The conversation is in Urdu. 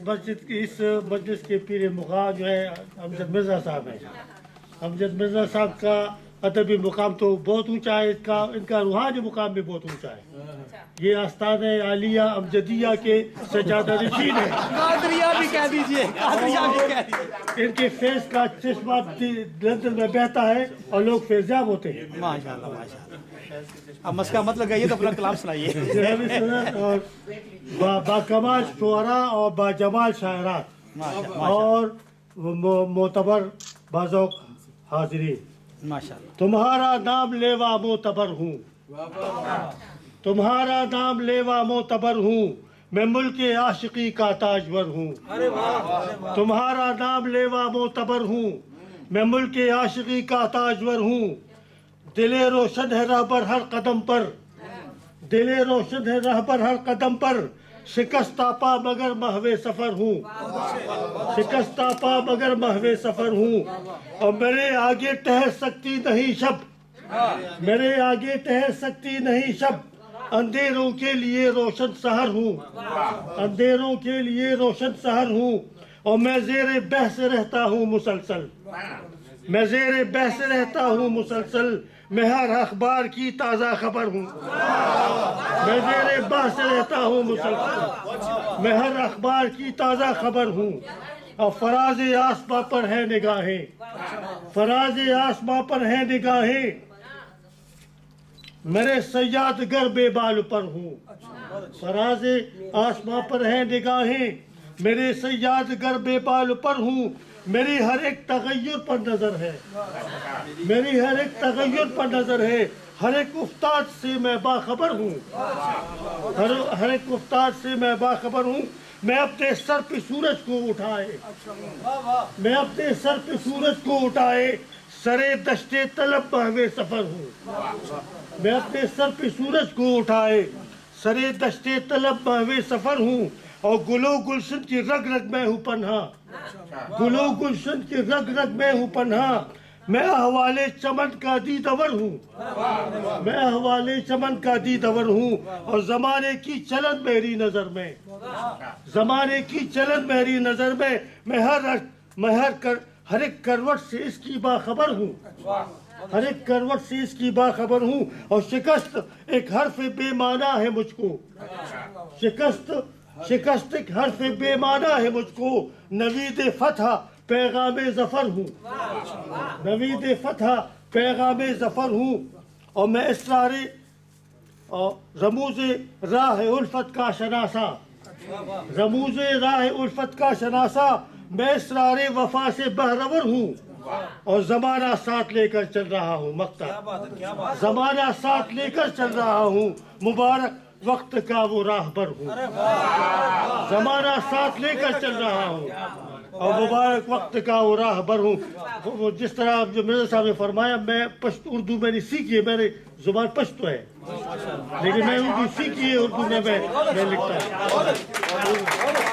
مسجد کی اس مجلس کے پیر مقام جو ہے امجد مرزا صاحب ہیں. امجد مرزا صاحب کا ادبی مقام تو بہت اونچا ہے، ان کا روحانی مقام بھی بہت اونچا ہے. یہ آستان عالیہ امجدیہ کے سجادہ نشین ہیں. قادریہ بھی کہہ دیجئے، قادریہ بھی کہہ دیجئے. ان کے فیض کا چشمہ لندن میں بہتا ہے اور لوگ فیضیاب ہوتے ہیں. ماشاءاللہ ماشاءاللہ. اب مسکا مت لگائیے تو اپنا کلام سنائیے. اور باکمال شعراء اور باجمال شاعرات اور معتبر بازوق حاضرین، ماشاءاللہ. تمہارا نام لیوا معتبر ہوں، تمہارا نام لیوا معتبر ہوں، میں ملک عاشقی کا تاجور ہوں. تمہارا نام لیوا معتبر ہوں، میں ملک عاشقی کا تاجور ہوں. دل روشن ہے رہبر ہر قدم پر، دل روشن ہے رہبر ہر قدم پر، شکستہ پا مگر محو سفر ہوں، شکستہ پا مگر محو سفر ہوں. اور میرے آگے ٹہر سکتی نہیں شب، میرے آگے ٹہر سکتی نہیں شب، اندھیروں کے لیے روشن سحر ہوں، اندھیروں کے لیے روشن سحر ہوں. اور میں زیر بحث رہتا ہوں مسلسل، میں زیر بحث رہتا ہوں مسلسل، میں ہر اخبار کی تازہ خبر ہوں. میں زیر بحث رہتا ہوں مسلسل، میں ہر اخبار کی تازہ خبر ہوں. اور فراز آسماں پر ہے نگاہیں، فراز آسماں پر ہے نگاہیں، میرے سیاد گر بے بال پر ہوں. فراز آسماں پر ہے نگاہیں، میرے سیاد گر بے بال پر ہوں. میری ہر ایک تغیر پر نظر ہے، میری ہر ایک تغیر پر نظر ہے، ہر ایک افتاد سے میں باخبر ہوں، ہر ایک افتاد سے میں باخبر ہوں. میں اپنے سر پہ سورج کو اٹھائے، میں اپنے سر پہ سورج کو اٹھائے، سرے دشت طلب محو سفر ہوں. میں اپنے سر پہ سورج کو اٹھائے، سرے دشت طلب محو سفر ہوں. اور گلو گلشن کی رگ رگ میں ہوں پنہا، گلو گلشن کی رگ رگ میں ہوں پنہا. میں احوال چمن کا دیدور ہوں، میں احوال چمن کا دیدور ہوں. اور زمانے کی چلن میری نظر میں، زمانے کی چلن میری نظر میں، میں ہر ایک کروٹ سے اس کی باخبر ہوں، ہر ایک کروٹ سے اس کی باخبر ہوں. اور شکست ایک حرف بے معنی ہے مجھ کو، شکست ایک حرف بے معنی ہے مجھ کو. نوید فتح پیغام ظفر ہوں، نوید فتح پیغام ظفر ہوں. اور میں اسرار رموز راہ الفت کا شناسا، رموز راہ الفت کا شناسا، میں اسرار وفا سے بہرور ہوں. اور زمانہ ساتھ لے کر چل رہا ہوں، مقطع زمانہ ساتھ لے کر چل رہا ہوں. مبارک وقت کا وہ راہبر ہوں، زمانہ ساتھ لے کر چل رہا ہوں، اور مبارک وقت کا وہ راہبر ہوں. وہ جس طرح جو مرزا صاحب نے فرمایا، میں اردو میں نے سیکھی ہے، میری زبان پشتو ہے، لیکن میں اردو سیکھی ہے، اردو میں لکھتا ہوں.